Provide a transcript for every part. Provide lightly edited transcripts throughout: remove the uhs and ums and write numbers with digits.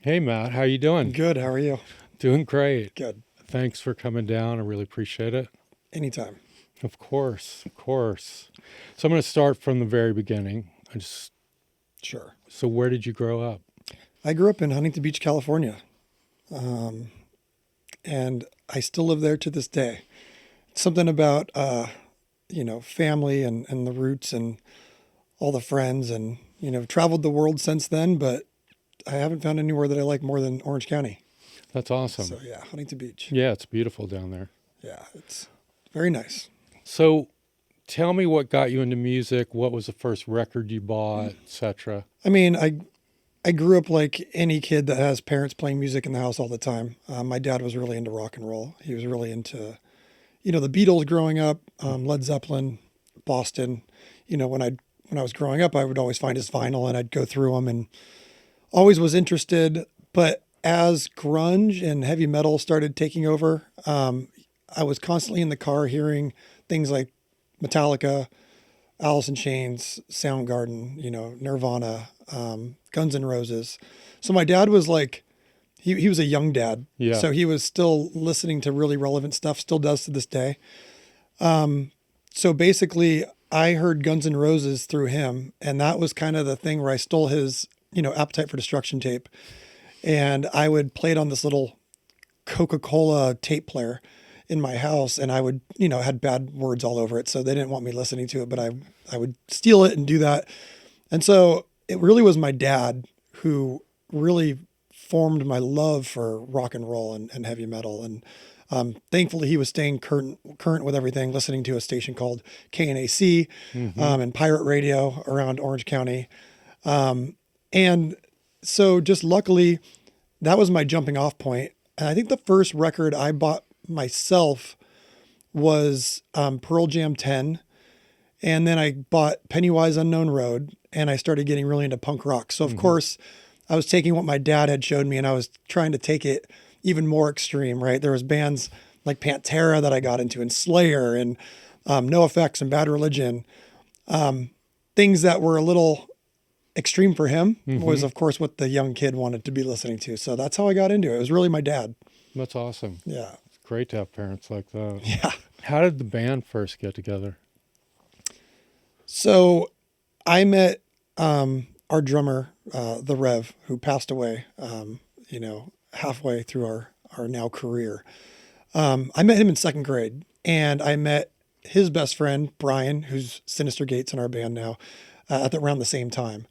Hey Matt, how you doing? Good. How are you? Doing great. Good. Thanks for coming down. I really appreciate it. Anytime. Of course, of course. So I'm going to start from the very beginning. Sure. So where did you grow up? I grew up in Huntington Beach, California, um, and I still live there to this day. Something about family and the roots and all the friends, and traveled the world since then, but I haven't found anywhere that I like more than Orange County. That's awesome. So yeah, Huntington Beach. Yeah, it's beautiful down there. Yeah, it's very nice. So tell me what got you into music. What was the first record you bought, etc. I mean, I grew up like any kid that has parents playing music in the house all the time. My dad was really into rock and roll. He was really into, the Beatles growing up, Led Zeppelin, Boston. When I was growing up, I would always find his vinyl and I'd go through them and always was interested. But as grunge and heavy metal started taking over, I was constantly in the car hearing things like Metallica, Alice in Chains, Soundgarden, Nirvana, Guns N' Roses. So my dad was like, he was a young dad. Yeah. So he was still listening to really relevant stuff, still does to this day. So basically, I heard Guns N' Roses through him. And that was kind of the thing where I stole his, Appetite for Destruction tape. And I would play it on this little Coca-Cola tape player in my house, and I would, had bad words all over it. So they didn't want me listening to it, but I would steal it and do that. And so it really was my dad who really formed my love for rock and roll and heavy metal. And thankfully, he was staying current with everything, listening to a station called KNAC and pirate radio around Orange County. And so just luckily, that was my jumping off point. And I think the first record I bought myself was Pearl Jam 10. And then I bought Pennywise Unknown Road, and I started getting really into punk rock. So, of course, I was taking what my dad had showed me and I was trying to take it even more extreme, right? There was bands like Pantera that I got into, and Slayer, and NoFX and Bad Religion. Things that were a little extreme for him was, of course, what the young kid wanted to be listening to. So that's how I got into it. It was really my dad. That's awesome. Yeah. It's great to have parents like that. Yeah. How did the band first get together? So I met our drummer, the Rev, who passed away, halfway through our now career. I met him in second grade, and I met his best friend, Brian, who's Sinister Gates in our band now, around the same time.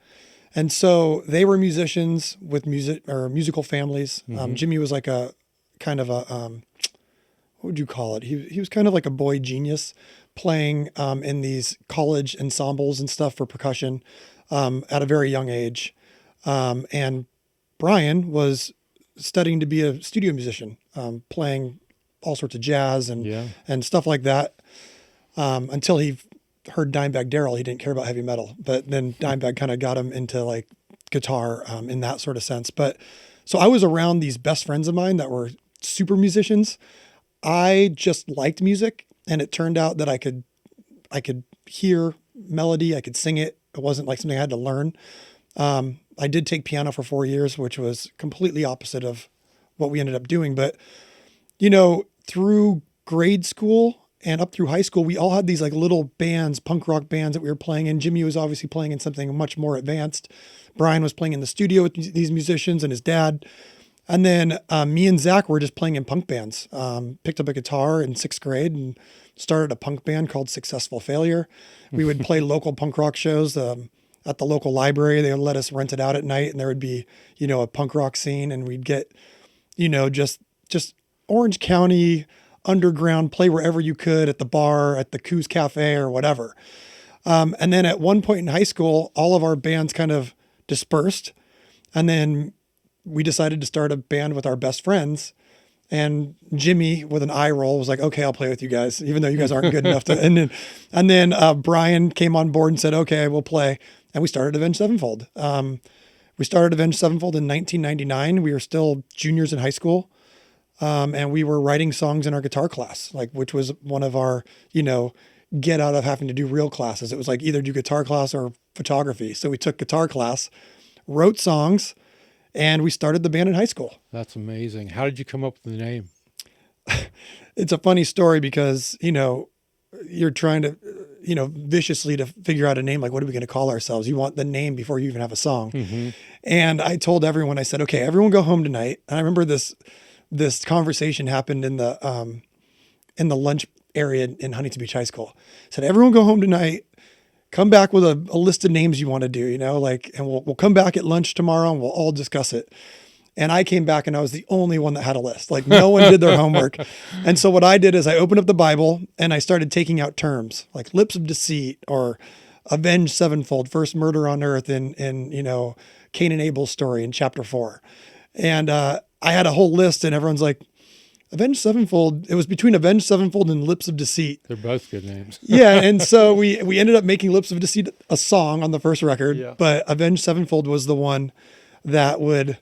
And so they were musicians with musical families. Jimmy was like a kind of a, what would you call it? He was kind of like a boy genius, playing in these college ensembles and stuff for percussion at a very young age. And Brian was studying to be a studio musician, playing all sorts of jazz and stuff like that, until he heard Dimebag Darrell. He didn't care about heavy metal, but then Dimebag kind of got him into like guitar in that sort of sense. But so I was around these best friends of mine that were super musicians. I just liked music, and it turned out that I could hear melody, I could sing it. It wasn't like something I had to learn. I did take piano for 4 years, which was completely opposite of what we ended up doing. But, through grade school and up through high school, we all had these like little bands, punk rock bands that we were playing in. Jimmy was obviously playing in something much more advanced. Brian was playing in the studio with these musicians and his dad. And then me and Zach were just playing in punk bands. Picked up a guitar in sixth grade and started a punk band called Successful Failure. We would play local punk rock shows at the local library. They would let us rent it out at night, and there would be, a punk rock scene, and we'd get, just Orange County underground, play wherever you could, at the bar, at the Coos Cafe or whatever. And then at one point in high school, all of our bands kind of dispersed. And then we decided to start a band with our best friends. And Jimmy, with an eye roll, was like, "Okay, I'll play with you guys, even though you guys aren't good enough to." And then Brian came on board and said, "Okay, we'll play." And we started Avenged Sevenfold. We started Avenged Sevenfold in 1999. We were still juniors in high school, and we were writing songs in our guitar class, which was one of our, get out of having to do real classes. It was like either do guitar class or photography. So we took guitar class, wrote songs, And we started the band in high school. That's amazing. How did you come up with the name? It's a funny story because, you're trying to, viciously to figure out a name. Like, what are we going to call ourselves? You want the name before you even have a song. Mm-hmm. And I told everyone, I said, okay, everyone go home tonight. And I remember this conversation happened in the lunch area in Huntington Beach High School. I said, everyone go home tonight, come back with a list of names you want to do, and we'll come back at lunch tomorrow and we'll all discuss it. And I came back and I was the only one that had a list. Like, no one did their homework. And so what I did is I opened up the Bible and I started taking out terms like lips of deceit or avenge sevenfold, first murder on earth in Cain and Abel's story in chapter 4. And I had a whole list and everyone's like, Avenged Sevenfold. It was between Avenged Sevenfold and Lips of Deceit. They're both good names. Yeah. And so we ended up making Lips of Deceit a song on the first record, Yeah. but Avenged Sevenfold was the one that would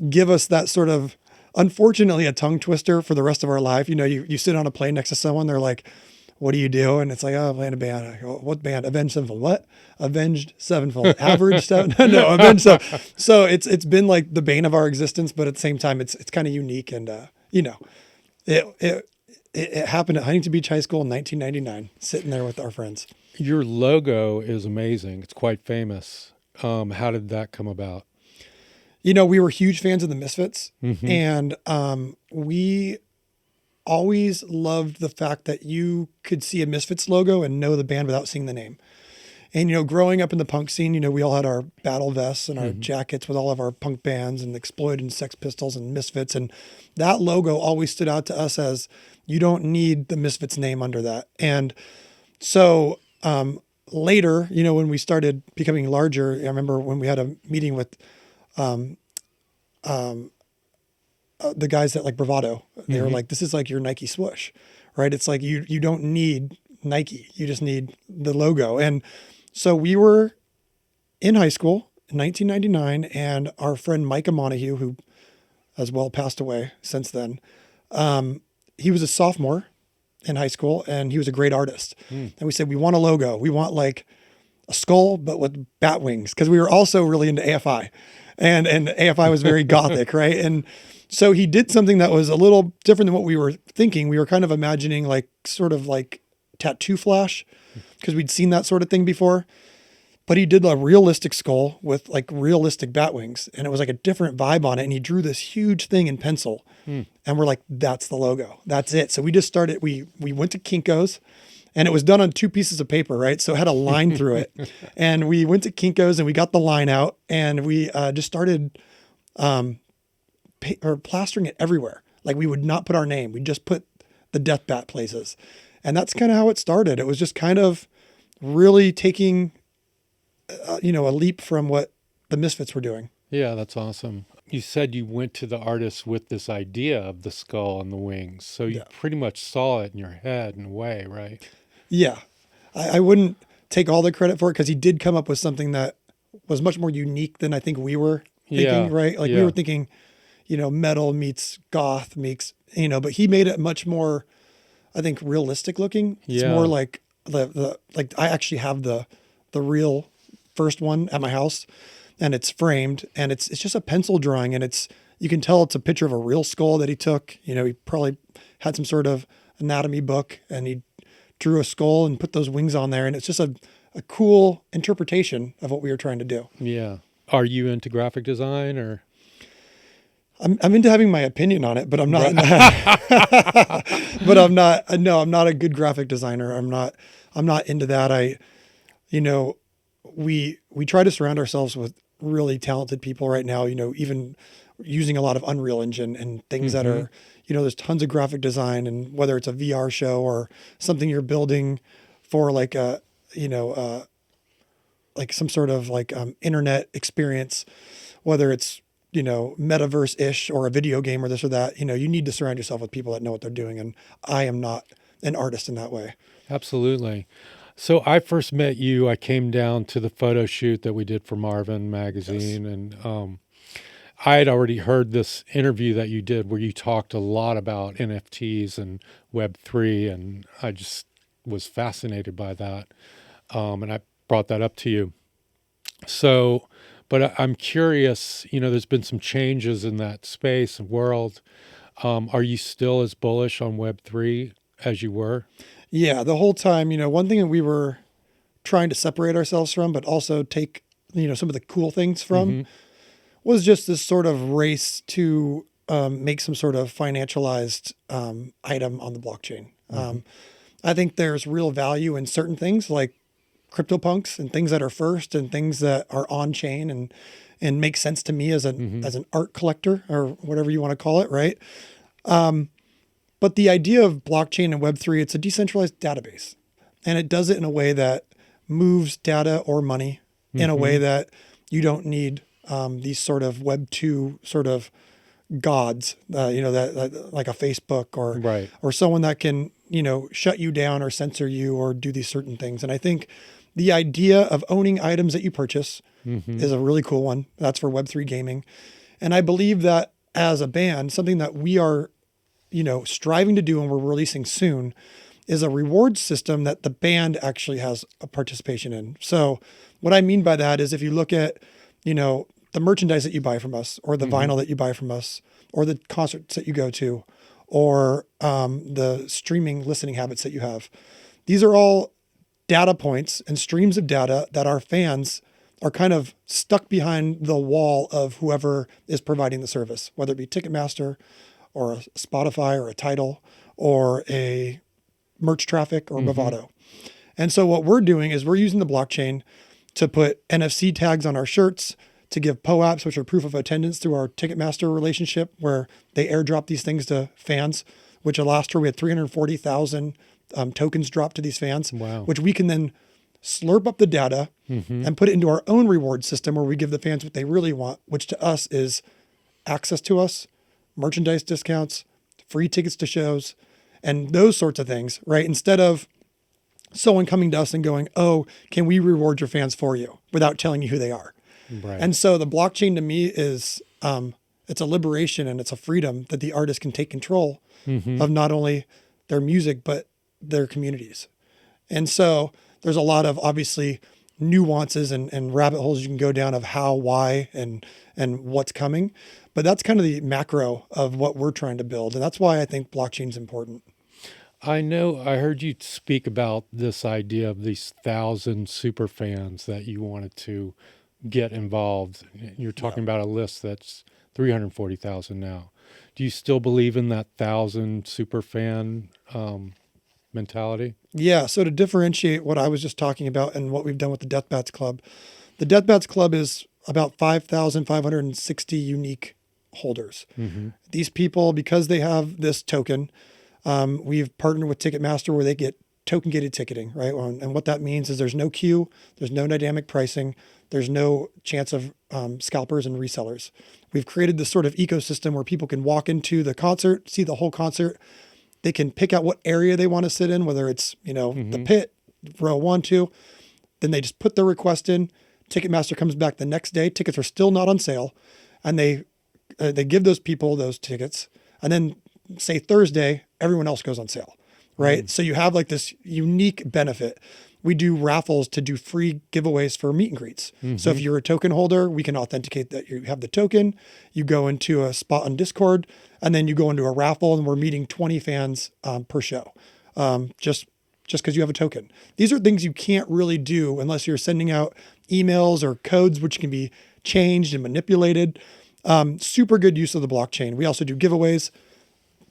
give us that sort of, unfortunately, a tongue twister for the rest of our life. You sit on a plane next to someone, they're like, what do you do? And it's like, oh, I play in a band. I go, what band? Avenged Sevenfold. What? Avenged Sevenfold. Average Seven? No, Avenged Sevenfold. So it's been like the bane of our existence, but at the same time, it's kind of unique. And, it happened at Huntington Beach High School in 1999, sitting there with our friends. Your logo is amazing. It's quite famous. How did that come about? We were huge fans of the Misfits, Mm-hmm. and we always loved the fact that you could see a Misfits logo and know the band without seeing the name. And, growing up in the punk scene, we all had our battle vests and our Mm-hmm. jackets with all of our punk bands and Exploited and Sex Pistols and Misfits. And that logo always stood out to us as you don't need the Misfits name under that. And so later, when we started becoming larger, I remember when we had a meeting with the guys that like Bravado, they were Mm-hmm. like, this is like your Nike swoosh, right? It's like, you don't need Nike. You just need the logo. And so we were in high school in 1999 and our friend Micah Montague, who has well passed away since then. He was a sophomore in high school and he was a great artist. And we said, we want a logo. We want like a skull, but with bat wings. Cause we were also really into AFI and AFI was very gothic. Right. And so he did something that was a little different than what we were thinking. We were kind of imagining like sort of like tattoo flash because we'd seen that sort of thing before, but he did a realistic skull with like realistic bat wings and it was like a different vibe on it. And he drew this huge thing in pencil and we're like, that's the logo. That's it. So we just started, we went to Kinko's and it was done on 2 pieces of paper, right? So it had a line through it and we went to Kinko's and we got the line out and we just started plastering it everywhere. Like we would not put our name. We'd just put the death bat places. And that's kind of how it started. It was just kind of really taking, a leap from what the Misfits were doing. Yeah, that's awesome. You said you went to the artist with this idea of the skull and the wings. So you pretty much saw it in your head in a way, right? Yeah. I wouldn't take all the credit for it because he did come up with something that was much more unique than I think we were thinking, right? Like we were thinking, metal meets goth meets, but he made it much more, I think, realistic looking. It's more like like I actually have the real first one at my house and it's framed and it's just a pencil drawing and you can tell it's a picture of a real skull that he took. He probably had some sort of anatomy book and he drew a skull and put those wings on there. And it's just a cool interpretation of what we were trying to do. Yeah. Are you into graphic design or? I'm into having my opinion on it, but I'm not, I'm not a good graphic designer. I'm not into that. We try to surround ourselves with really talented people right now, even using a lot of Unreal Engine and things that are, there's tons of graphic design and whether it's a VR show or something you're building for like like some sort of like internet experience, whether it's, metaverse-ish or a video game or this or that, you need to surround yourself with people that know what they're doing. And I am not an artist in that way. Absolutely. So I first met you, I came down to the photo shoot that we did for MARVIN magazine. Yes. And I had already heard this interview that you did where you talked a lot about NFTs and Web3. And I just was fascinated by that. And I brought that up to you. So But I'm curious, there's been some changes in that space and world. Are you still as bullish on Web3 as you were? Yeah, the whole time, one thing that we were trying to separate ourselves from, but also take, some of the cool things from, was just this sort of race to make some sort of financialized item on the blockchain. I think there's real value in certain things like CryptoPunks and things that are first and things that are on chain and make sense to me as an art collector or whatever you want to call it, right? But the idea of blockchain and Web3, it's a decentralized database, and it does it in a way that moves data or money in a way that you don't need these sort of Web2 sort of gods, that like a Facebook or someone that can, shut you down or censor you or do these certain things. And I think the idea of owning items that you purchase is a really cool one. That's for Web3 gaming. And I believe that as a band, something that we are, striving to do and we're releasing soon is a reward system that the band actually has a participation in. So what I mean by that is if you look at, the merchandise that you buy from us or the vinyl that you buy from us or the concerts that you go to or the streaming listening habits that you have, these are all data points and streams of data that our fans are kind of stuck behind the wall of whoever is providing the service, whether it be Ticketmaster or a Spotify or a Tidal or a Merch Traffic or Movado. And so what we're doing is we're using the blockchain to put NFC tags on our shirts, to give POAPs, which are proof of attendance, through our Ticketmaster relationship, where they airdrop these things to fans, which last year we had 340,000 tokens dropped to these fans, which we can then slurp up the data and put it into our own reward system where we give the fans what they really want, which to us is access to us, merchandise discounts, free tickets to shows, and those sorts of things, right? Instead of someone coming to us and going, oh, can we reward your fans for you without telling you who they are? Right. And so the blockchain to me is, it's a liberation and it's a freedom that the artist can take control of not only their music, but their communities. And so there's a lot of obviously nuances and rabbit holes you can go down of how, why, and what's coming. But that's kind of the macro of what we're trying to build. And that's why I think blockchain is important. I know I heard you speak about this idea of these 1,000 super fans that you wanted to get involved. You're talking about a list that's 340,000 now. Do you still believe in that 1,000 super fan mentality? Yeah. So to differentiate what I was just talking about and what we've done with the Death Bats Club, the Death Bats Club is about 5,560 unique holders. These people, because they have this token, we've partnered with Ticketmaster where they get token gated ticketing, right? And what that means is there's no queue, there's no dynamic pricing, there's no chance of scalpers and resellers. We've created this sort of ecosystem where people can walk into the concert, see the whole concert. They can pick out what area they want to sit in, whether it's, the pit, row 1, 2. Then they just put their request in. Ticketmaster comes back the next day. Tickets are still not on sale. And they give those people those tickets. And then say Thursday, everyone else goes on sale, right? So you have like this unique benefit. We do raffles to do free giveaways for meet and greets. So if you're a token holder, we can authenticate that you have the token. You go into a spot on Discord, and then you go into a raffle, and we're meeting 20 fans per show, just because you have a token. These are things you can't really do unless you're sending out emails or codes, which can be changed and manipulated. Super good use of the blockchain. We also do giveaways.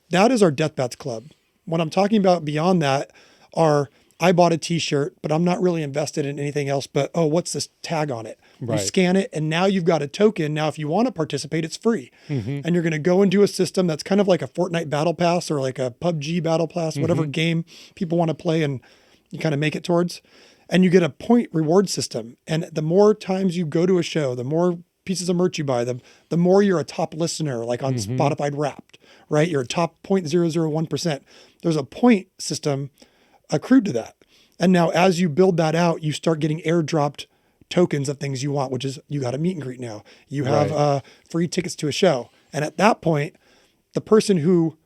That is our Death Bats Club. What I'm talking about beyond that are, I bought a t-shirt, but I'm not really invested in anything else but, oh, what's this tag on it? Right. You scan it, and now you've got a token. Now, if you want to participate, it's free. And you're going to go into a system that's kind of like a Fortnite Battle Pass or like a PUBG Battle Pass, whatever game people want to play and you kind of make it towards. And you get a point reward system. And the more times you go to a show, the more pieces of merch you buy, the more you're a top listener, like on Spotify Wrapped, right? You're a top 0.001%. There's a point system accrued to that. And now as you build that out, you start getting airdropped tokens of things you want, which is you got a meet and greet now. You have free tickets to a show. And at that point, the person who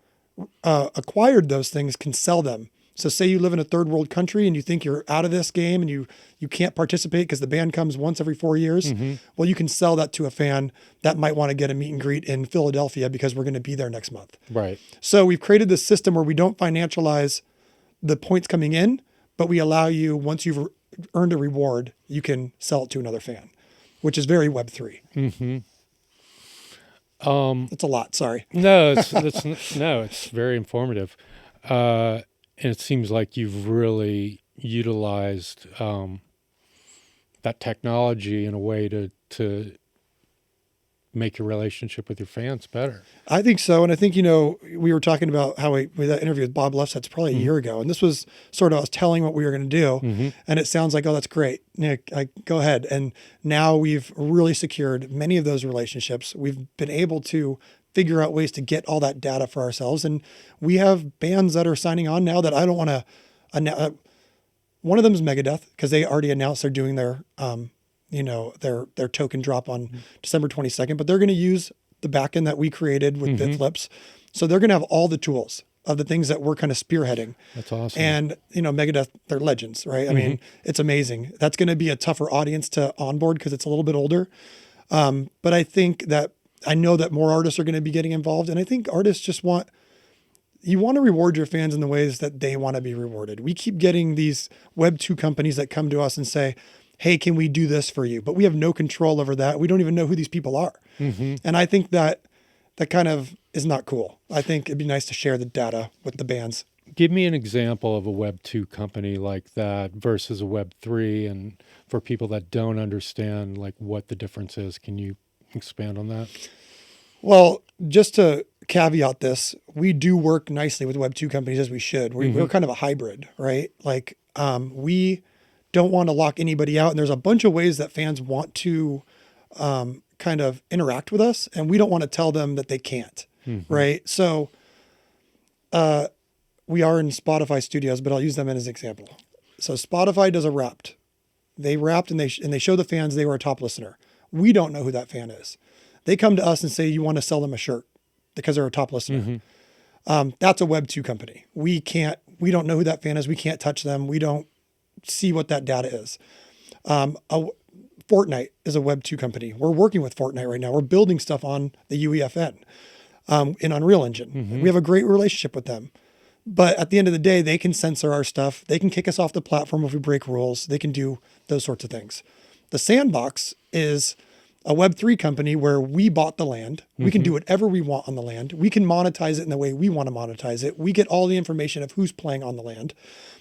acquired those things can sell them So say you live in a third world country and you think you're out of this game and you can't participate because the band comes once every 4 years. Well, you can sell that to a fan that might want to get a meet and greet in Philadelphia because we're going to be there next month. Right. So we've created this system where we don't financialize the points coming in, but we allow you, once you've earned a reward, you can sell it to another fan, which is very Web3. It's a lot. Sorry. No, it's very informative. And it seems like you've really utilized that technology in a way to make your relationship with your fans better. I think so. And I think, we were talking about how that interview with Bob Lefsetz probably a year ago. And this was sort of us telling what we were going to do. And it sounds like, oh, that's great. Nick, go ahead. And now we've really secured many of those relationships. We've been able to figure out ways to get all that data for ourselves. And we have bands that are signing on now that I don't want to one of them is Megadeth, because they already announced they're doing their token drop on December 22nd, but they're going to use the backend that we created with BitFlips. So they're going to have all the tools of the things that we're kind of spearheading. That's awesome. And, Megadeth, they're legends, right? I mean, it's amazing. That's going to be a tougher audience to onboard because it's a little bit older. But I know that more artists are going to be getting involved. And I think artists just want to reward your fans in the ways that they want to be rewarded. We keep getting these Web 2 companies that come to us and say, hey, can we do this for you? But we have no control over that. We don't even know who these people are. And I think that kind of is not cool. I think it'd be nice to share the data with the bands. Give me an example of a Web 2 company like that versus a Web 3. And for people that don't understand like what the difference is, can you expand on that? Well, just to caveat this, we do work nicely with Web 2 companies as we should. We're kind of a hybrid, right? Like we don't want to lock anybody out. And there's a bunch of ways that fans want to kind of interact with us. And we don't want to tell them that they can't, right? So we are in Spotify studios, but I'll use them as an example. So Spotify does a Wrapped. They Wrapped and they show the fans they were a top listener. We don't know who that fan is. They come to us and say, you want to sell them a shirt because they're a top listener. That's a Web 2 company. We don't know who that fan is. We can't touch them. We don't see what that data is. Fortnite is a Web 2 company. We're working with Fortnite right now. We're building stuff on the UEFN in Unreal Engine. We have a great relationship with them. But at the end of the day, they can censor our stuff. They can kick us off the platform if we break rules. They can do those sorts of things. The Sandbox is a Web 3 company where we bought the land. We can do whatever we want on the land. We can monetize it in the way we want to monetize it. We get all the information of who's playing on the land.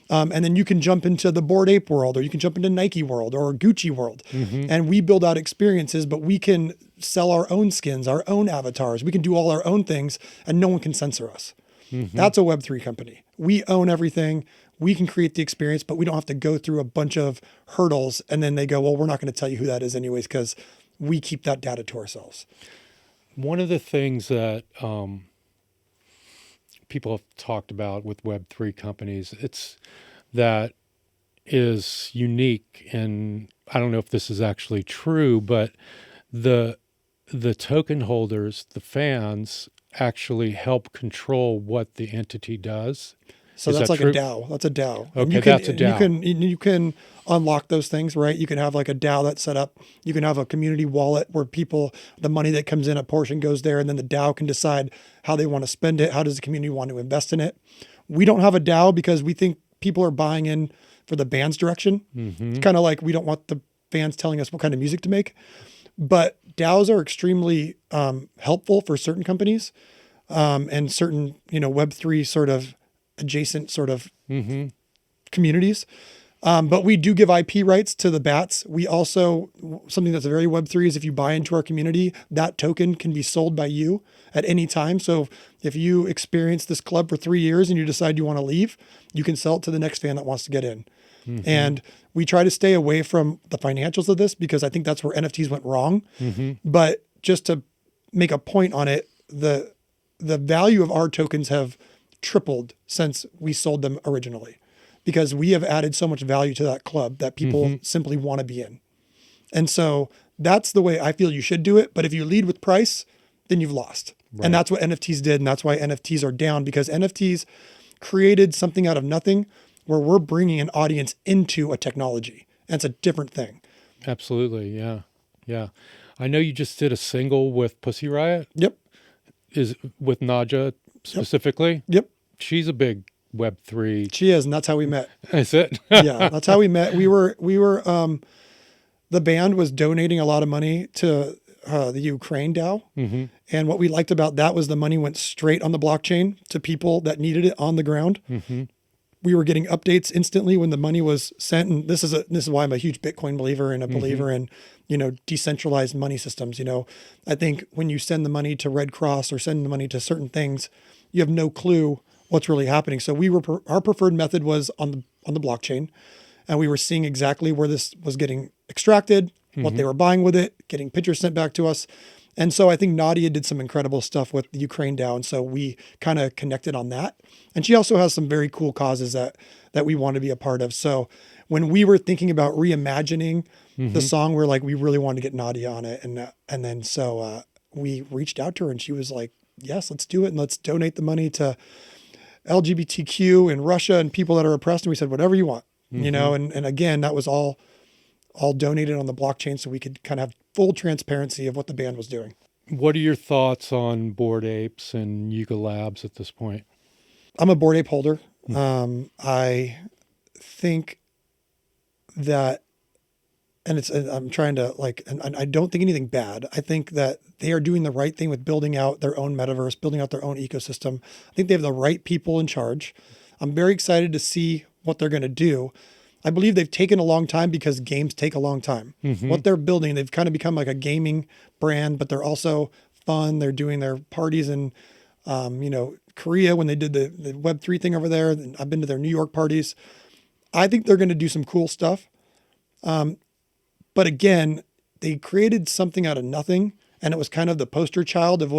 And then you can jump into the Bored Ape world, or you can jump into Nike world or Gucci world. And we build out experiences, but we can sell our own skins, our own avatars. We can do all our own things and no one can censor us. That's a Web 3 company. We own everything. We can create the experience, but we don't have to go through a bunch of hurdles. And then they go, well, we're not going to tell you who that is anyways, because we keep that data to ourselves. One of the things that people have talked about with Web 3 companies, that is unique, and I don't know if this is actually true, but the token holders, the fans, actually help control what the entity does. So that's like true? A DAO. That's a DAO. Okay, that's a DAO. You can unlock those things, right? You can have like a DAO that's set up. You can have a community wallet where the money that comes in, a portion goes there, and then the DAO can decide how they want to spend it. How does the community want to invest in it? We don't have a DAO because we think people are buying in for the band's direction. It's kind of like we don't want the fans telling us what kind of music to make. But DAOs are extremely helpful for certain companies and certain, Web3 sort of adjacent sort of communities. But we do give IP rights to the bats. We also, something that's very Web3 is if you buy into our community, that token can be sold by you at any time. So if you experience this club for 3 years and you decide you want to leave, you can sell it to the next fan that wants to get in. And we try to stay away from the financials of this because I think that's where NFTs went wrong. But just to make a point on it, the value of our tokens have tripled since we sold them originally, because we have added so much value to that club that people simply want to be in. And so that's the way I feel you should do it. But if you lead with price, then you've lost. Right. And that's what NFTs did. And that's why NFTs are down, because NFTs created something out of nothing where we're bringing an audience into a technology. And it's a different thing. Absolutely. Yeah. Yeah. I know you just did a single with Pussy Riot. Yep. Is with Naja specifically. Yep. She's a big Web3. She is, and that's how we met. Is it? Yeah, that's how we met. We were the band was donating a lot of money to the Ukraine DAO. Mm-hmm. And what we liked about that was the money went straight on the blockchain to people that needed it on the ground. Mm-hmm. We were getting updates instantly when the money was sent. And this is why I'm a huge Bitcoin believer and a believer in, decentralized money systems. I think when you send the money to Red Cross or send the money to certain things, you have no clue what's really happening. So our preferred method was on the blockchain, and we were seeing exactly where this was getting extracted, what they were buying with it, getting pictures sent back to us. And so I think Nadia did some incredible stuff with the Ukraine DAO. And so we kind of connected on that. And she also has some very cool causes that we want to be a part of. So when we were thinking about reimagining the song, we're like, we really wanted to get Nadia on it. And then so we reached out to her and she was like, yes, let's do it. And let's donate the money to LGBTQ in Russia and people that are oppressed. And we said, whatever you want, and again, that was all donated on the blockchain so we could kind of have full transparency of what the band was doing. What are your thoughts on Bored Apes and Yuga Labs at this point? I'm a Bored Ape holder. I think that, and I'm trying to and I don't think anything bad. I think that they are doing the right thing with building out their own metaverse, building out their own ecosystem. I think they have the right people in charge. I'm very excited to see what they're going to do. I believe they've taken a long time because games take a long time. What they're building, they've kind of become like a gaming brand, but they're also fun. They're doing their parties in, Korea when they did the Web3 thing over there. I've been to their New York parties. I think they're going to do some cool stuff. But again, they created something out of nothing, and it was kind of the poster child of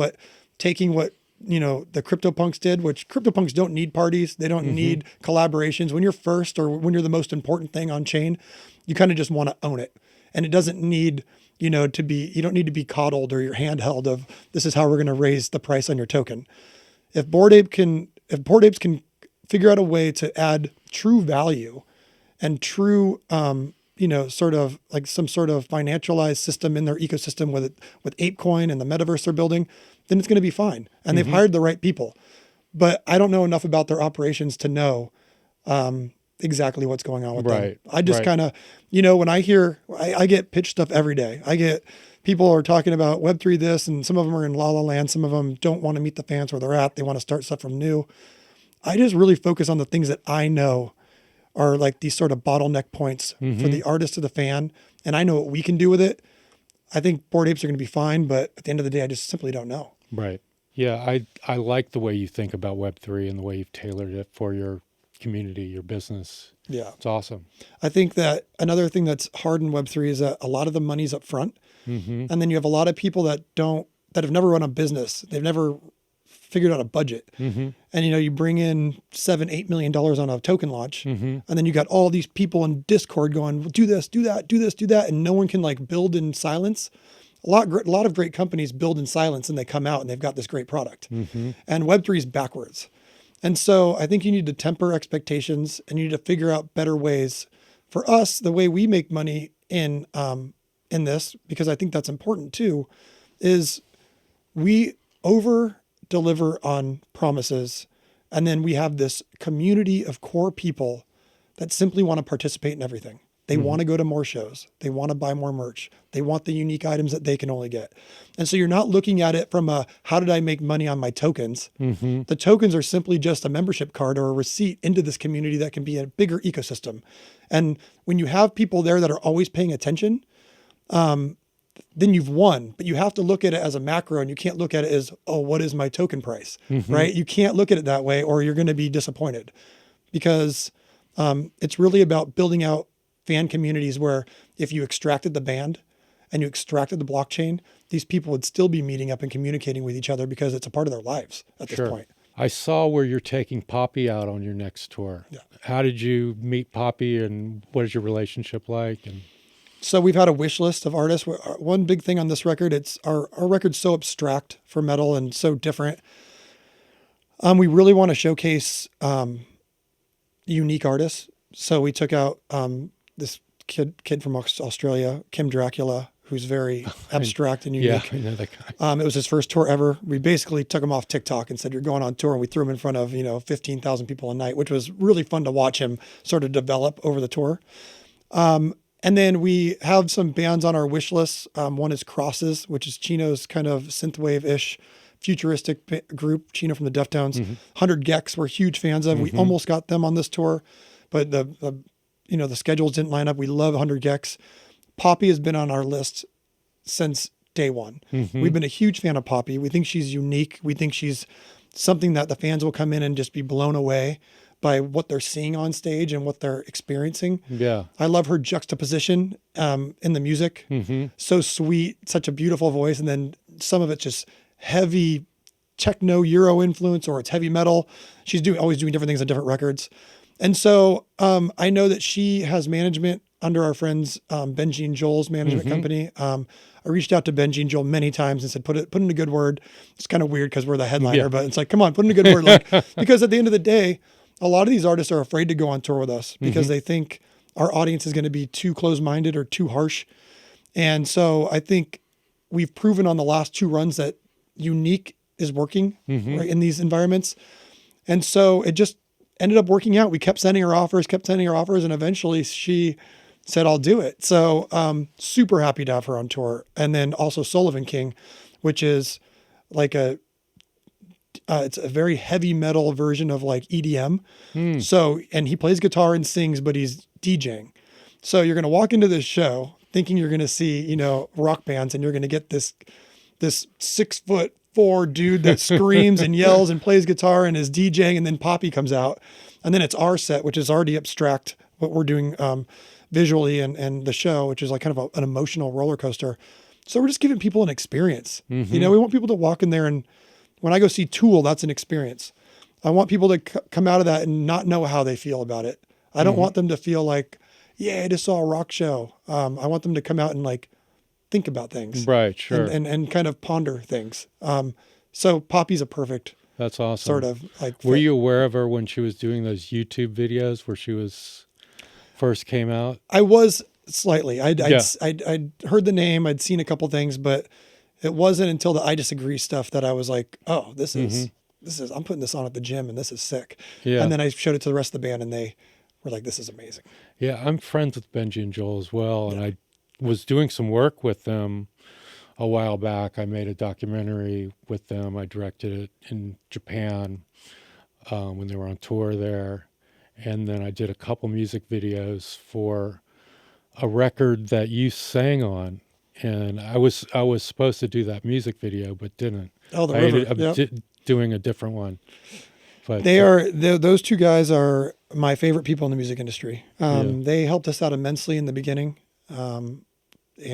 taking what the CryptoPunks did, which CryptoPunks don't need parties. They don't need collaborations. When you're first or when you're the most important thing on chain, you kind of just want to own it. And it doesn't need, you don't need to be coddled or your handheld of this is how we're going to raise the price on your token. If Bored Apes can figure out a way to add true value and true, sort of like some sort of financialized system in their ecosystem with ApeCoin and the metaverse they're building, then it's going to be fine. And they've hired the right people. But I don't know enough about their operations to know exactly what's going on with them. I just kind of, when I get pitched stuff every day. I get people are talking about Web3 this, and some of them are in La La Land. Some of them don't want to meet the fans where they're at. They want to start stuff from new. I just really focus on the things that I know are like these sort of bottleneck points for the artist or the fan. And I know what we can do with it. I think Bored Apes are going to be fine, but at the end of the day, I just simply don't know. Right. Yeah, I like the way you think about Web3 and the way you've tailored it for your community, your business. Yeah. It's awesome. I think that another thing that's hard in Web3 is that a lot of the money's up front. And then you have a lot of people that have never run a business. They've never figured out a budget. And, you bring in $7-8 million on a token launch. And then you got all these people in Discord going, do this, do that, do this, do that. And no one can build in silence. A lot of great companies build in silence and they come out and they've got this great product. And Web3 is backwards. And so I think you need to temper expectations and you need to figure out better ways. For us, the way we make money in this, because I think that's important too, is we over deliver on promises. And then we have this community of core people that simply want to participate in everything. They want to go to more shows. They want to buy more merch. They want the unique items that they can only get. And so you're not looking at it from how did I make money on my tokens? The tokens are simply just a membership card or a receipt into this community that can be a bigger ecosystem. And when you have people there that are always paying attention, then you've won. But you have to look at it as a macro, and you can't look at it as, oh, what is my token price, right? You can't look at it that way or you're going to be disappointed, because it's really about building out fan communities where if you extracted the band and you extracted the blockchain, these people would still be meeting up and communicating with each other because it's a part of their lives at this point. I saw where you're taking Poppy out on your next tour. Yeah. How did you meet Poppy and what is your relationship like? And so we've had a wish list of artists. One big thing on this record, it's our record's so abstract for metal and so different. We really want to showcase unique artists. So we took out this kid from Australia, Kim Dracula, who's very abstract and Yeah, unique. I know that guy. It was his first tour ever. We basically took him off TikTok and said, "You're going on tour." And we threw him in front of 15,000 people a night, which was really fun to watch him sort of develop over the tour. And then we have some bands on our wish list. One is Crosses, which is Chino's kind of synthwave-ish futuristic group. Chino from the Deftones. 100 Gex, we're huge fans of. We almost got them on this tour, but the schedules didn't line up. We love 100 Gex. Poppy has been on our list since day one. We've been a huge fan of Poppy. We think she's unique. We think she's something that the fans will come in and just be blown away by what they're seeing on stage and what they're experiencing. Yeah. I love her juxtaposition in the music. So sweet, such a beautiful voice. And then some of it's just heavy techno Euro influence, or it's heavy metal. She's always doing different things on different records. And so I know that she has management under our friends, Benji and Joel's management company. I reached out to Benji and Joel many times and said, put in a good word. It's kind of weird because we're the headliner, but it's like, come on, put in a good word. Because at the end of the day, a lot of these artists are afraid to go on tour with us because they think our audience is going to be too close-minded or too harsh. And so I think we've proven on the last 2 runs that unique is working right, in these environments. And so it just ended up working out. We kept sending her offers, and eventually she said, "I'll do it." So super happy to have her on tour. And then also Sullivan King, which is like it's a very heavy metal version of like EDM. So, and he plays guitar and sings, but he's DJing. So you're going to walk into this show thinking you're going to see, rock bands, and you're going to get this 6'4" dude that screams and yells and plays guitar and is DJing. And then Poppy comes out, and then it's our set, which is already abstract, what we're doing visually and the show, which is like kind of an emotional roller coaster. So we're just giving people an experience. We want people to walk in there, and when I go see Tool, that's an experience. I want people to come out of that and not know how they feel about it. I don't want them to feel like, yeah, I just saw a rock show. I want them to come out and like think about things. Right, sure. And kind of ponder things. So Poppy's a perfect That's awesome. sort of like. Were you aware of her when she was doing those YouTube videos where she was first came out? I was slightly. I'd heard the name. I'd seen a couple things, but it wasn't until the I Disagree stuff that I was like, oh, this is, I'm putting this on at the gym and this is sick. Yeah. And then I showed it to the rest of the band and they were like, this is amazing. Yeah, I'm friends with Benji and Joel as well. And I was doing some work with them a while back. I made a documentary with them. I directed it in Japan when they were on tour there. And then I did a couple music videos for a record that you sang on. And I was supposed to do that music video, but didn't. Oh, the I river. ended up doing a different one. But those two guys are my favorite people in the music industry. They helped us out immensely in the beginning. And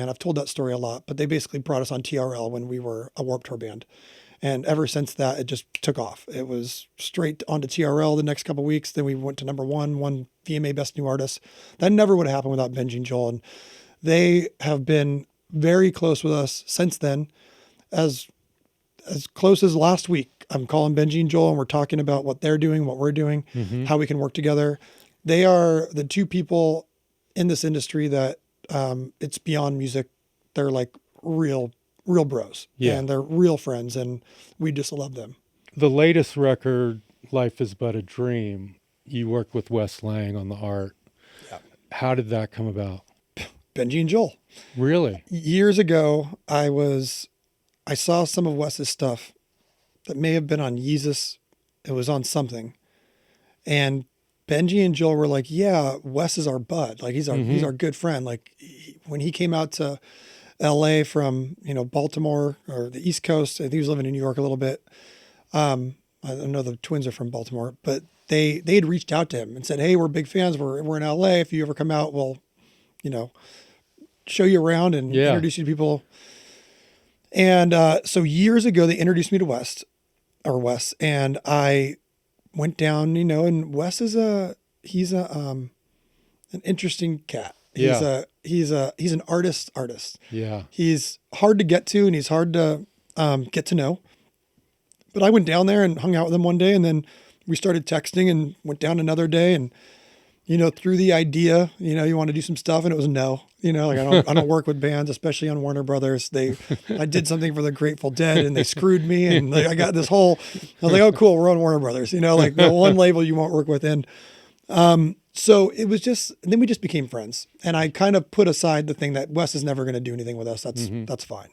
I've told that story a lot, but they basically brought us on TRL when we were a Warped Tour band. And ever since that, it just took off. It was straight onto TRL the next couple of weeks. Then we went to #1, won VMA Best New Artist. That never would have happened without Benji and Joel. And they have been very close with us since then, as close as last week. I'm calling Benji and Joel and we're talking about what they're doing, what we're doing, how we can work together. They are the two people in this industry that it's beyond music. They're like real bros, and they're real friends, and we just love them. The latest record, Life is But a Dream, you worked with Wes Lang on the art. Yeah. How did that come about? Benji and Joel. Really? Years ago, I saw some of Wes's stuff that may have been on Yeezus. It was on something. And Benji and Joel were like, yeah, Wes is our bud. Like he's our good friend. Like when he came out to LA from, Baltimore or the East Coast, I think he was living in New York a little bit. I don't know, the twins are from Baltimore, but they had reached out to him and said, hey, we're big fans. We're in LA. If you ever come out, we'll, show you around and introduce you to people. And so years ago, they introduced me to Wes, and I went down, and Wes is he's an interesting cat. He's an artist. Yeah. He's hard to get to and he's hard to get to know, But I went down there and hung out with him one day, and then we started texting and went down another day, and through the idea, you want to do some stuff, and it was no. Like I don't work with bands, especially on Warner Brothers. I did something for the Grateful Dead, and they screwed me, and like I got this whole. I was like, oh, cool, we're on Warner Brothers. Like the one label you won't work with, and so it was just. And then we just became friends, and I kind of put aside the thing that Wes is never going to do anything with us. That's fine,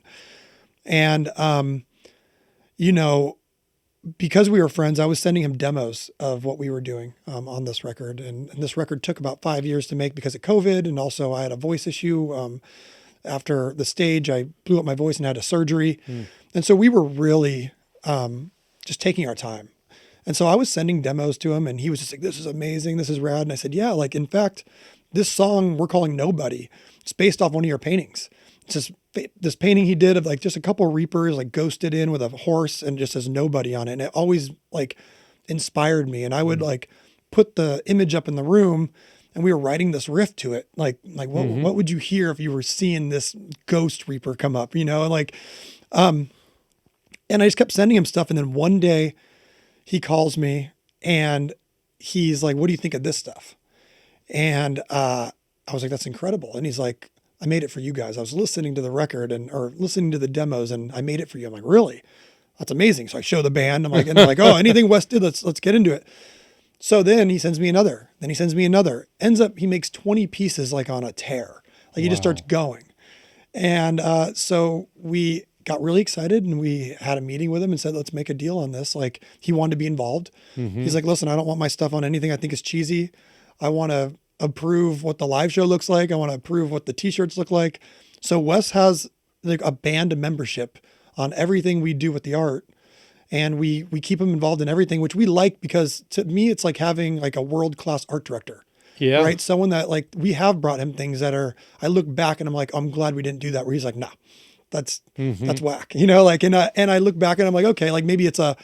and because we were friends, I was sending him demos of what we were doing on this record. And this record took about 5 years to make because of COVID. And also I had a voice issue. After the stage, I blew up my voice and had a surgery. And so we were really just taking our time. And so I was sending demos to him, and he was just like, this is amazing. This is rad. And I said, yeah, like, in fact, this song we're calling Nobody. It's based off one of your paintings. It's just this painting he did of like just a couple of reapers like ghosted in with a horse and just says nobody on it. And it always like inspired me. And I would like put the image up in the room, and we were writing this riff to it. Like what would you hear if you were seeing this ghost reaper come up, and like, and I just kept sending him stuff. And then one day he calls me and he's like, what do you think of this stuff? And, I was like, that's incredible. And he's like, I made it for you guys. I was listening to the record or listening to the demos, and I made it for you. I'm like, really? That's amazing. So I show the band. I'm like, and they're like, oh, anything Wes did, let's get into it. So then he sends me another. Then he sends me another. Ends up, he makes 20 pieces like on a tear. Like he just starts going. And so we got really excited, and we had a meeting with him and said, let's make a deal on this. Like he wanted to be involved. He's like, listen, I don't want my stuff on anything I think is cheesy. I want to approve what the live show looks like. I want to approve what the t-shirts look like. So Wes has like a band membership on everything we do with the art. And we keep him involved in everything, which we like, because to me, it's like having like a world-class art director. Yeah. Right. Someone that like, we have brought him things that I look back and I'm like, I'm glad we didn't do that. Where he's like, nah, that's whack. Like, and I look back and I'm like, okay, like maybe it's a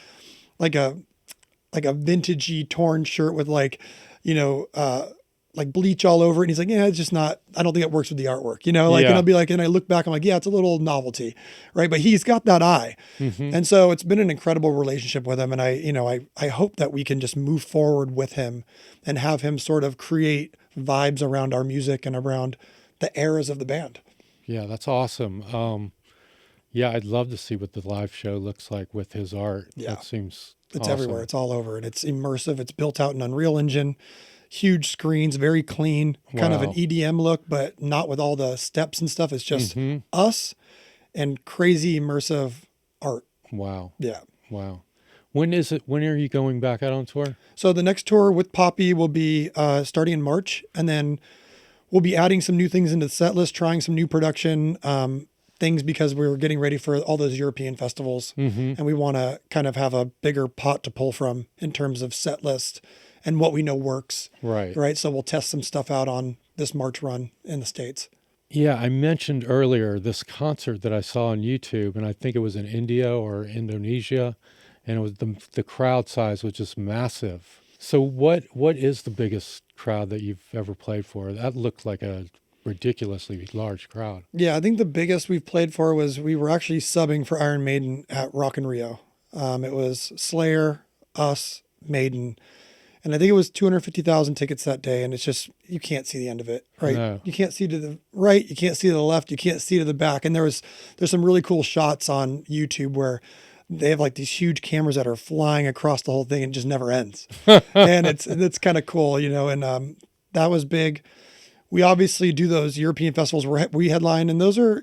vintagey torn shirt with like, like bleach all over it. And he's like, yeah, it's just not, I don't think it works with the artwork, and I'll be like, and I look back, I'm like, yeah, it's a little novelty. Right. But he's got that eye. And so it's been an incredible relationship with him. And I hope that we can just move forward with him and have him sort of create vibes around our music and around the eras of the band. Yeah, that's awesome. Yeah, I'd love to see what the live show looks like with his art. Yeah. That seems It's awesome. Everywhere. It's all over. And it's immersive. It's built out in Unreal Engine. Huge screens, very clean, kind of an EDM look, but not with all the steps and stuff. It's just us and crazy immersive art. Wow. Yeah. Wow. When are you going back out on tour? So the next tour with Poppy will be starting in March, and then we'll be adding some new things into the set list, trying some new production things, because we were getting ready for all those European festivals, and we want to kind of have a bigger pot to pull from in terms of set list and what we know works. Right. So we'll test some stuff out on this March run in the States. Yeah, I mentioned earlier this concert that I saw on YouTube, and I think it was in India or Indonesia, and it was the crowd size was just massive. So what is the biggest crowd that you've ever played for? That looked like a ridiculously large crowd. Yeah, I think the biggest we've played for was we were actually subbing for Iron Maiden at Rock in Rio. It was Slayer, us, Maiden. And I think it was 250,000 tickets that day. And it's just, you can't see the end of it, right? No. You can't see to the right. You can't see to the left. You can't see to the back. And there's some really cool shots on YouTube where they have like these huge cameras that are flying across the whole thing and it just never ends. And it's kind of cool, and that was big. We obviously do those European festivals where we headline, and those are,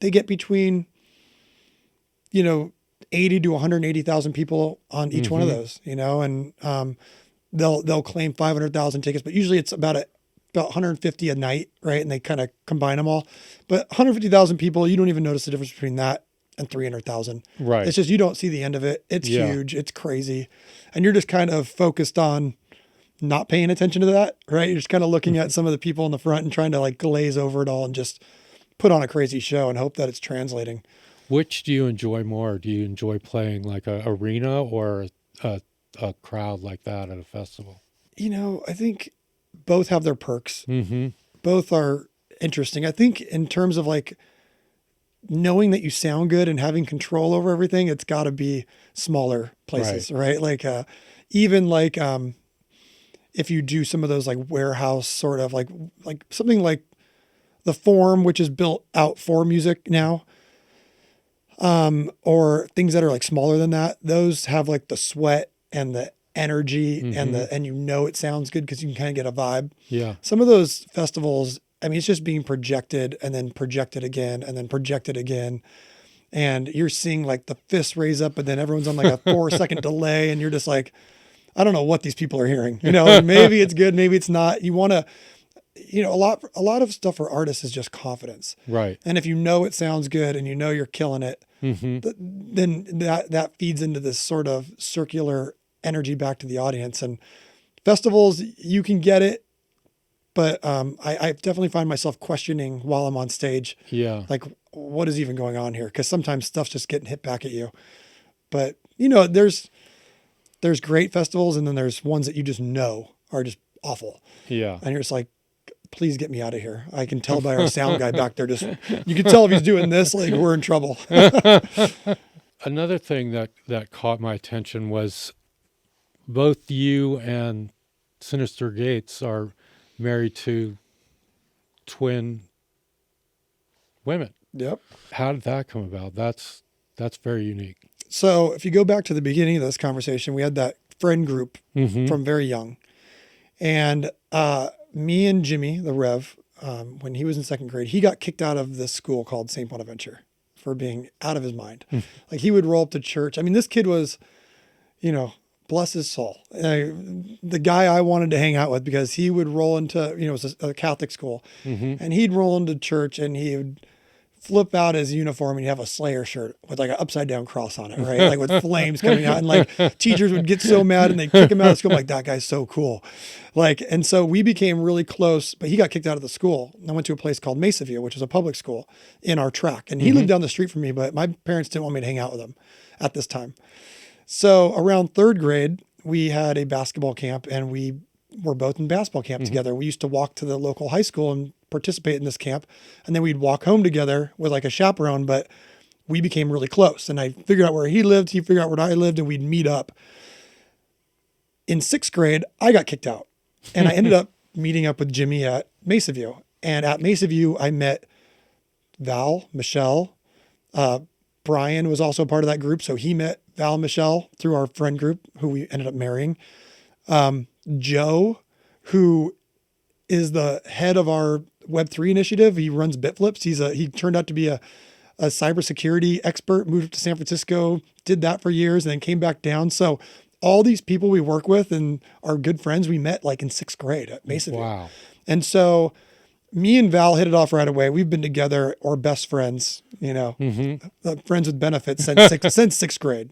they get between, 80 to 180,000 people on each one of those, and, they'll claim 500,000 tickets, but usually it's about 150 a night, right? And they kind of combine them all. But 150,000 people, you don't even notice the difference between that and 300,000. Right. It's just, you don't see the end of it. It's huge. It's crazy. And you're just kind of focused on not paying attention to that, right? You're just kind of looking at some of the people in the front and trying to like glaze over it all and just put on a crazy show and hope that it's translating. Which do you enjoy more? Do you enjoy playing like a arena or a crowd like that at a festival? I think both have their perks. Mm-hmm. Both are interesting. I think in terms of like knowing that you sound good and having control over everything, it's got to be smaller places, right? Like even like if you do some of those like warehouse sort of like something like the Forum, which is built out for music now, or things that are like smaller than that, those have like the sweat and the energy and it sounds good because you can kind of get a vibe. Yeah. Some of those festivals, I mean, it's just being projected and then projected again and then projected again. And you're seeing like the fists raise up, but then everyone's on like a 4-second delay. And you're just like, I don't know what these people are hearing, maybe it's good, maybe it's not. You want to, a lot of stuff for artists is just confidence. Right. And if it sounds good and you're killing it, then that feeds into this sort of circular energy back to the audience. And festivals, you can get it, but I definitely find myself questioning while I'm on stage. Yeah. Like, what is even going on here? Because sometimes stuff's just getting hit back at you. But there's great festivals, and then there's ones that you just know are just awful. Yeah. And you're just like, please get me out of here. I can tell by our sound guy back there. You can tell if he's doing this, like we're in trouble. Another thing that caught my attention was both you and Sinister Gates are married to twin women. Yep. How did that come about? That's very unique. So if you go back to the beginning of this conversation, we had that friend group from very young. And me and Jimmy, the Rev, when he was in second grade, he got kicked out of this school called St. Bonaventure for being out of his mind. Like he would roll up to church. I mean, this kid was, bless his soul. The guy I wanted to hang out with, because he would roll into, it was a Catholic school, and he'd roll into church and he would flip out his uniform and he'd have a Slayer shirt with like an upside down cross on it, right? Like with flames coming out, and like teachers would get so mad and they'd kick him out of school. I'm like, that guy's so cool. Like, and so we became really close, but he got kicked out of the school. I went to a place called Mesaview, which is a public school in our track. And he lived down the street from me, but my parents didn't want me to hang out with him at this time. So around third grade, we had a basketball camp, and we were both in basketball camp together. We used to walk to the local high school and participate in this camp. And then we'd walk home together with like a chaperone, but we became really close. And I figured out where he lived, he figured out where I lived, and we'd meet up. In sixth grade, I got kicked out, and I ended up meeting up with Jimmy at Mesaview. And at Mesaview, I met Val, Michelle, Brian was also part of that group. So he met Val and Michelle through our friend group, who we ended up marrying. Joe, who is the head of our Web3 initiative. He runs BitFlips. He turned out to be a cybersecurity expert, moved up to San Francisco, did that for years, and then came back down. So all these people we work with and are good friends, we met like in sixth grade at Mesaview. Wow. And so me and Val hit it off right away. We've been together, or best friends, friends with benefits since sixth grade.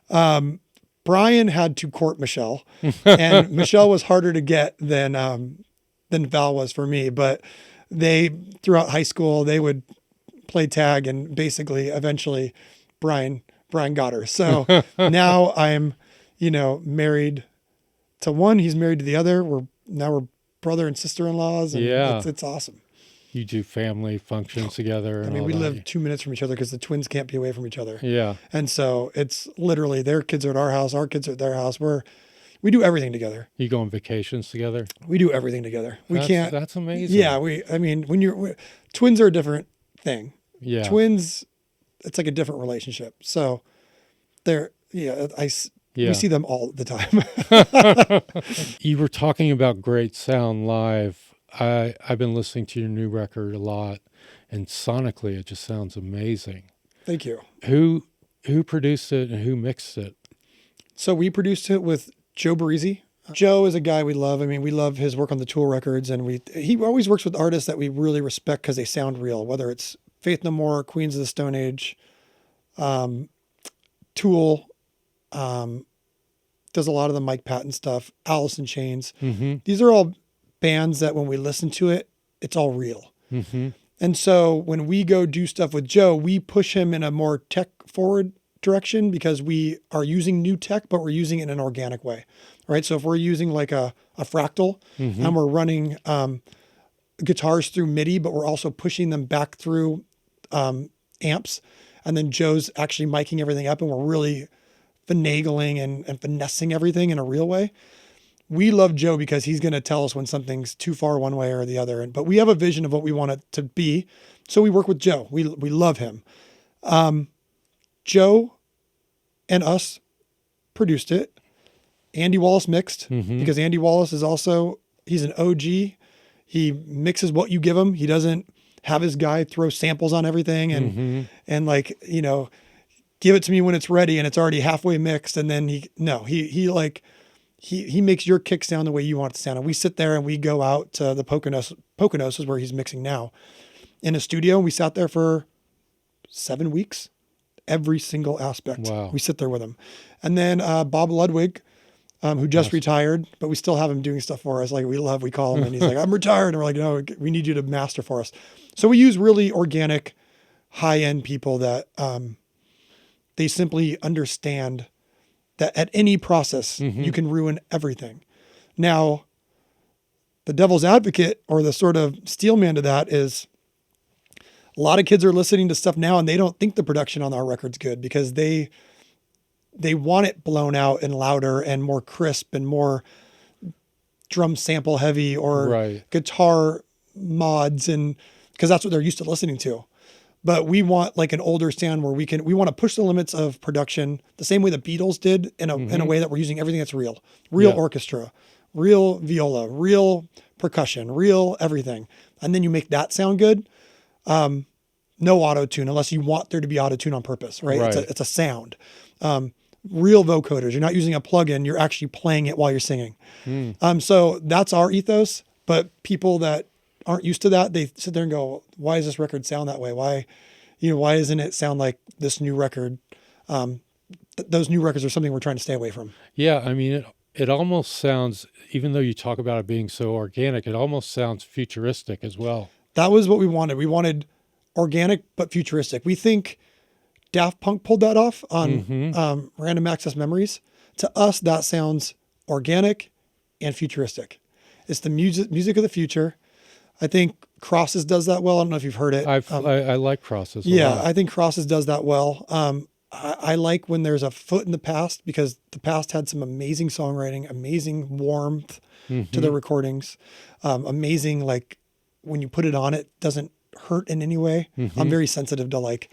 Brian had to court Michelle, and Michelle was harder to get than Val was for me. But throughout high school, they would play tag, and basically, eventually, Brian got her. So now I'm, married to one. He's married to the other. We're brother and sister-in-laws. And yeah, it's awesome. You do family functions together. And we live 2 minutes from each other because the twins can't be away from each other. Yeah. And so it's literally their kids are at our house, our kids are at their house. We do everything together. You go on vacations together? We do everything together. That's amazing. Yeah. Twins are a different thing. Yeah. Twins, it's like a different relationship. So we see them all the time. You were talking about great sound live. I've been listening to your new record a lot, and sonically it just sounds amazing. Thank you. Who produced it and who mixed it? So we produced it with Joe Barisi. Joe is a guy we love. We love his work on the Tool records, and he always works with artists that we really respect because they sound real, whether it's Faith No More, Queens of the Stone Age, Tool, does a lot of the Mike Patton stuff, Alice in Chains. These are all bands that when we listen to it, it's all real. And so when we go do stuff with Joe, we push him in a more tech forward direction because we are using new tech, but we're using it in an organic way, right? So if we're using like a fractal and we're running guitars through MIDI, but we're also pushing them back through amps, and then Joe's actually miking everything up, and we're really finagling and finessing everything in a real way. We love Joe because he's going to tell us when something's too far one way or the other. But we have a vision of what we want it to be. So we work with Joe. We love him. Joe and us produced it. Andy Wallace mixed because Andy Wallace is also, he's an OG. He mixes what you give him. He doesn't have his guy throw samples on everything and like, you know, give it to me when it's ready and it's already halfway mixed. And then he makes your kick sound the way you want it to sound. And we sit there and we go out to the Poconos is where he's mixing now, in a studio. And we sat there for 7 weeks, every single aspect. Wow. We sit there with him. And then Bob Ludwig, who just retired, but we still have him doing stuff for us. Like we call him and he's like, I'm retired. And we're like, no, we need you to master for us. So we use really organic, high-end people that they simply understand that at any process, you can ruin everything. Now, the devil's advocate or the sort of steel man to that is a lot of kids are listening to stuff now and they don't think the production on our record's good because they want it blown out and louder and more crisp and more drum sample heavy or guitar mods, and because that's what they're used to listening to. But we want like an older sound where we want to push the limits of production the same way the Beatles did in a way that we're using everything that's real orchestra, real viola, real percussion, real everything. And then you make that sound good. No auto tune unless you want there to be auto tune on purpose, right? It's a sound. Real vocoders. You're not using a plugin. You're actually playing it while you're singing. So that's our ethos. But people that aren't used to that, they sit there and go, why does this record sound that way? Why isn't it sound like this new record? Those new records are something we're trying to stay away from. Yeah. I mean, it almost sounds, even though you talk about it being so organic, it almost sounds futuristic as well. That was what we wanted. We wanted organic, but futuristic. We think Daft Punk pulled that off on Random Access Memories. To us, that sounds organic and futuristic. It's the music of the future. I think Crosses does that well. I don't know if you've heard it. I like Crosses. I think Crosses does that well. I like when there's a foot in the past because the past had some amazing songwriting, amazing warmth to the recordings, amazing, like when you put it on, it doesn't hurt in any way. I'm very sensitive to like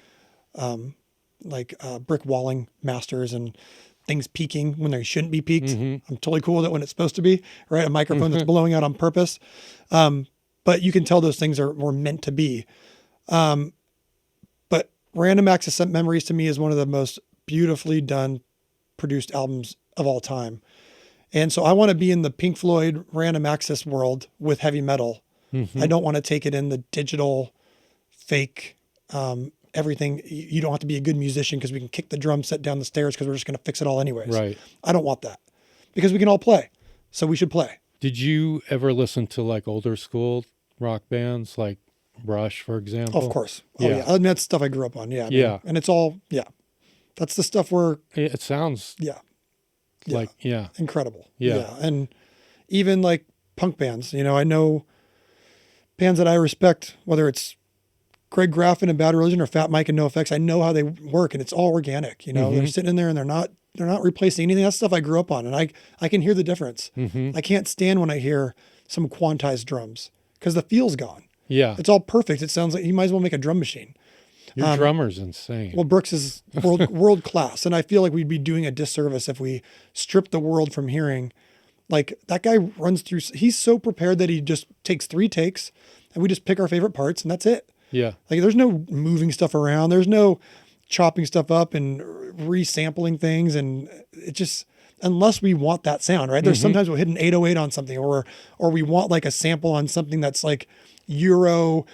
brick walling masters and things peaking when they shouldn't be peaked. I'm totally cool with it when it's supposed to be, right? A microphone that's blowing out on purpose. But you can tell those things were meant to be. But Random Access Memories to me is one of the most beautifully done, produced albums of all time. And so I want to be in the Pink Floyd Random Access world with heavy metal. I don't want to take it in the digital, fake, everything. You don't have to be a good musician because we can kick the drum set down the stairs because we're just going to fix it all anyways. Right. I don't want that because we can all play. So we should play. Did you ever listen to like older school rock bands like Rush, for example? Of course. Oh, yeah. I mean, that's stuff I grew up on. Yeah. Yeah. And it's all, that's the stuff where. It sounds like, incredible. Yeah. And even like punk bands, I know bands that I respect, whether it's Greg Graffin and Bad Religion or Fat Mike and NoFX, I know how they work and it's all organic. They're sitting in there and they're not replacing anything. That's stuff I grew up on and I can hear the difference. I can't stand when I hear some quantized drums because the feel's gone. Yeah. It's all perfect. It sounds like you might as well make a drum machine. Your drummer's insane. Well, Brooks is world class. And I feel like we'd be doing a disservice if we stripped the world from hearing. Like that guy runs through, he's so prepared that he just takes 3 takes and we just pick our favorite parts and that's it. Yeah. Like there's no moving stuff around. There's no chopping stuff up and resampling things. And it just, unless we want that sound, right? There's sometimes we'll hit an 808 on something or we want like a sample on something that's like Euro,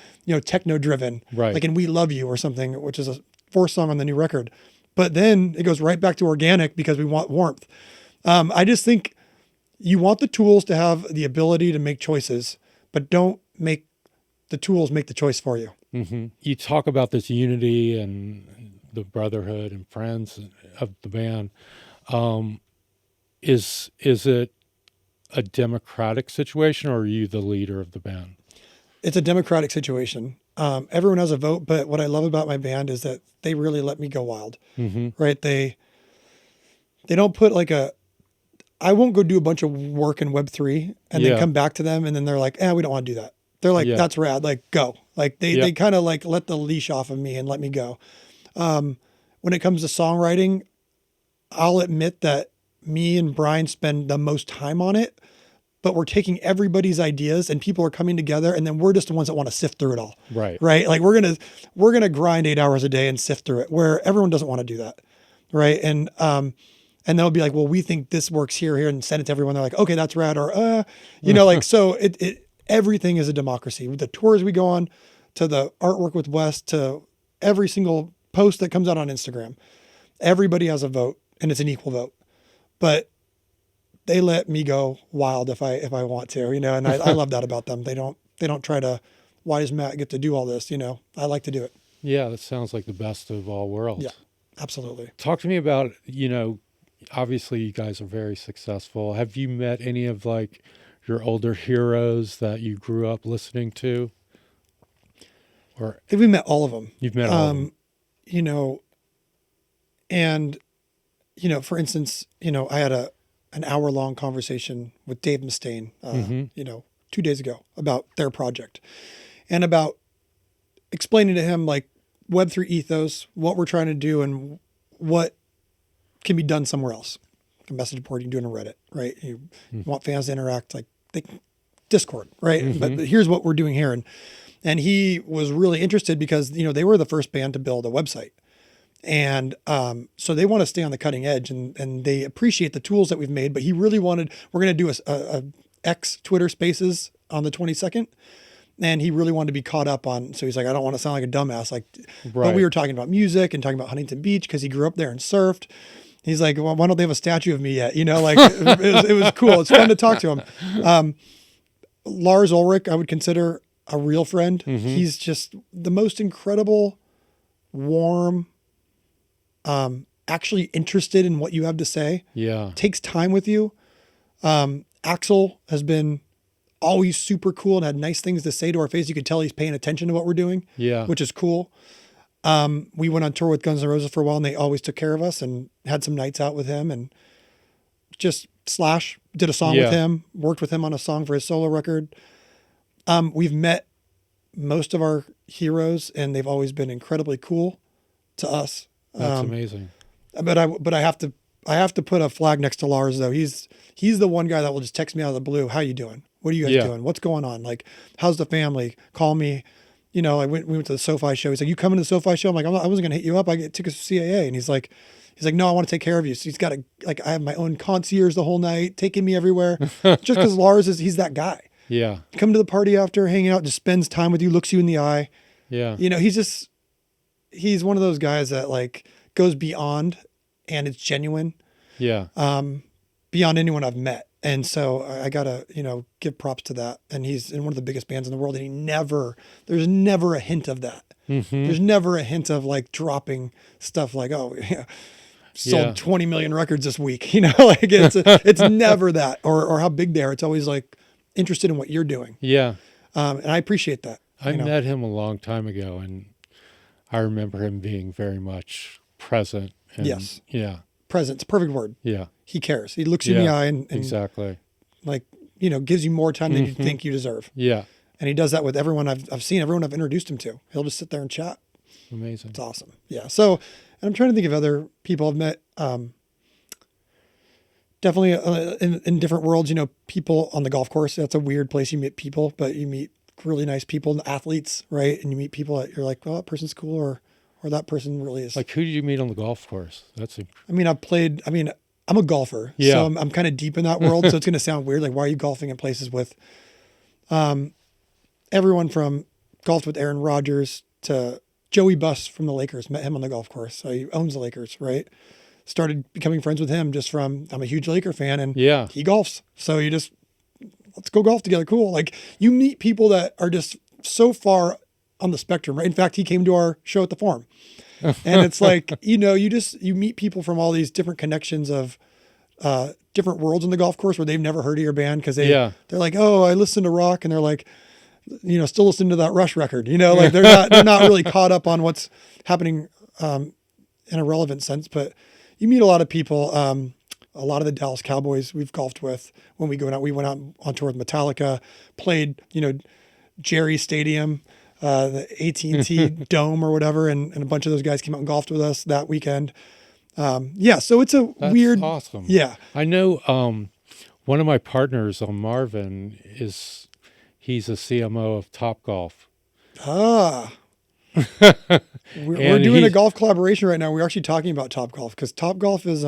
techno driven. Right. Like in We Love You or something, which is a 4th song on the new record. But then it goes right back to organic because we want warmth. I just think you want the tools to have the ability to make choices, but don't make the tools make the choice for you. You talk about this unity and the brotherhood and friends of the band. Is it a democratic situation or are you the leader of the band? It's a democratic situation. Everyone has a vote, but what I love about my band is that they really let me go wild, right? They don't put like I won't go do a bunch of work in Web3 and then come back to them. And then they're like, we don't want to do that. They're like, that's rad. Like, go. Like they kind of like let the leash off of me and let me go. When it comes to songwriting, I'll admit that me and Brian spend the most time on it, but we're taking everybody's ideas and people are coming together, and then we're just the ones that want to sift through it all. Right. Right. Like we're going to grind 8 hours a day and sift through it, where everyone doesn't want to do that. Right. And they'll be like, well, we think this works here, and send it to everyone. They're like, okay, that's rad. Or, like, so everything is a democracy. With the tours we go on, to the artwork with Wes, to every single post that comes out on Instagram, everybody has a vote, and it's an equal vote. But they let me go wild if I want to, and I love that about them. They don't try to, why does Matt get to do all this? I like to do it. Yeah, that sounds like the best of all worlds. Yeah, absolutely. Talk to me about, obviously you guys are very successful. Have you met any of like your older heroes that you grew up listening to? Or I think we met all of them. You've met all of them. And, for instance, I had an hour-long conversation with Dave Mustaine, 2 days ago about their project and about explaining to him like Web3 ethos, what we're trying to do, and what can be done somewhere else. A message board you can do on a Reddit, right? You want fans to interact, like Discord, right? But here's what we're doing here. And he was really interested because, they were the first band to build a website. And so they want to stay on the cutting edge, and they appreciate the tools that we've made. But he really wanted, we're going to do a X Twitter Spaces on the 22nd. And he really wanted to be caught up on, so he's like, I don't want to sound like a dumbass. Like, but we were talking about music and talking about Huntington Beach because he grew up there and surfed. He's like, well, why don't they have a statue of me yet? It was cool. It's fun to talk to him. Lars Ulrich, I would consider a real friend. He's just the most incredible, warm, actually interested in what you have to say. Yeah. Takes time with you. Axel has been always super cool and had nice things to say to our face. You could tell he's paying attention to what we're doing, which is cool. We went on tour with Guns N' Roses for a while, and they always took care of us and had some nights out with him. And just Slash did a song with him, worked with him on a song for his solo record. We've met most of our heroes, and they've always been incredibly cool to us. That's amazing. But I have to put a flag next to Lars though. He's the one guy that will just text me out of the blue. How you doing? What are you guys doing? What's going on? Like, how's the family? Call me. We went to the SoFi show. He's like, you coming to the SoFi show? I'm like, I wasn't going to hit you up. I get tickets to CAA. And he's like, no, I want to take care of you. So he's got I have my own concierge the whole night, taking me everywhere. Just because Lars he's that guy. Yeah. Come to the party after, hanging out, just spends time with you, looks you in the eye. Yeah. He's one of those guys that like goes beyond, and it's genuine. Yeah. Beyond anyone I've met. And so I gotta, give props to that. And he's in one of the biggest bands in the world, and there's never a hint of that. There's never a hint of like dropping stuff like, sold 20 million records this week. Like it's never that, or how big they are. It's always like interested in what you're doing. Yeah. And I appreciate that. I met him a long time ago, and I remember him being very much present. And, yes. Yeah. Present. It's a perfect word. Yeah. He cares. He looks you in the eye and exactly. Like, gives you more time than you think you deserve. Yeah. And he does that with everyone I've seen, everyone I've introduced him to. He'll just sit there and chat. Amazing. It's awesome. Yeah. So, and I'm trying to think of other people I've met. Definitely in different worlds, people on the golf course. That's a weird place. You meet people, but you meet really nice people and athletes, right? And you meet people that you're like, well, that person's cool, or that person really is. Like, who did you meet on the golf course? I'm a golfer, so I'm kind of deep in that world. So it's going to sound weird. Like, why are you golfing in places with, everyone from golfed with Aaron Rodgers to Joey Buss from the Lakers, met him on the golf course. So he owns the Lakers, right? Started becoming friends with him just from, I'm a huge Laker fan, and he golfs. So let's go golf together. Cool. Like, you meet people that are just so far on the spectrum, right? In fact, he came to our show at the Forum. And it's like, you meet people from all these different connections of different worlds in the golf course where they've never heard of your band because they're like, oh, I listen to rock. And they're like, still listening to that Rush record, like they're not really caught up on what's happening in a relevant sense. But you meet a lot of people. A lot of the Dallas Cowboys we've golfed with when we went out on tour with Metallica, played, Jerry Stadium, the AT&T Dome or whatever. And a bunch of those guys came out and golfed with us that weekend. So it's That's weird. awesome. Yeah. I know one of my partners on MARVIN he's a CMO of Topgolf. We're doing a golf collaboration right now. We're actually talking about Topgolf because Topgolf is,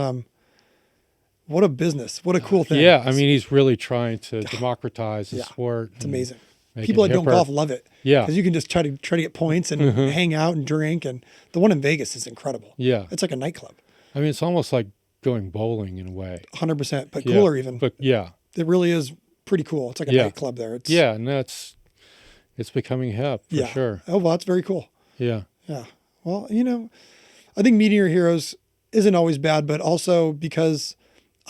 what a business. What a cool thing. Yeah. I mean, he's really trying to democratize the sport. It's amazing. People that don't golf love it. Yeah. Because you can just try to get points and hang out and drink. And the one in Vegas is incredible. Yeah. It's like a nightclub. I mean, it's almost like going bowling in a way. 100%, but cooler even. But yeah. It really is pretty cool. It's like a nightclub there. And it's becoming hip for sure. Oh, well, that's very cool. Yeah. Yeah. Well, I think meeting your heroes isn't always bad, but also because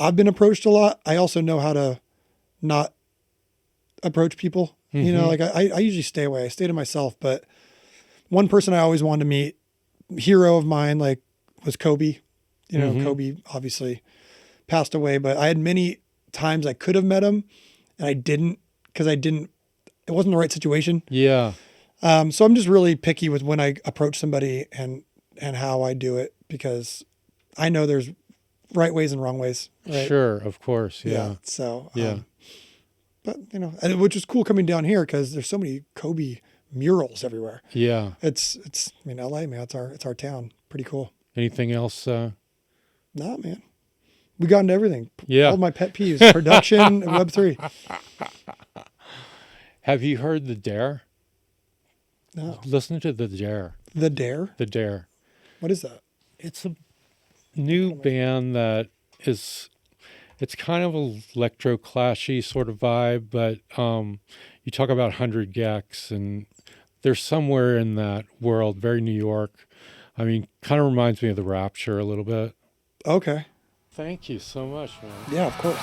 I've been approached a lot, I also know how to not approach people. Like I usually stay away. I stay to myself. But one person I always wanted to meet, hero of mine, like was Kobe. Kobe obviously passed away, but I had many times I could have met him and I didn't because it wasn't the right situation. Yeah. So I'm just really picky with when I approach somebody and how I do it because I know there's right ways and wrong ways. Right? Sure. Of course. Yeah. So, yeah. But and which is cool coming down here because there's so many Kobe murals everywhere. Yeah. It's LA, man. It's our town. Pretty cool. Anything else? Nah, man. We got into everything. Yeah. All my pet peeves, production and Web3. Have you heard The Dare? No. Listen to The Dare. The Dare? The Dare. What is that? It's a new band that it's kind of a electro clashy sort of vibe, but you talk about 100 gecs and they're somewhere in that world, very New York. I mean, kind of reminds me of The Rapture a little bit. Okay. Thank you so much, man. Yeah, of course.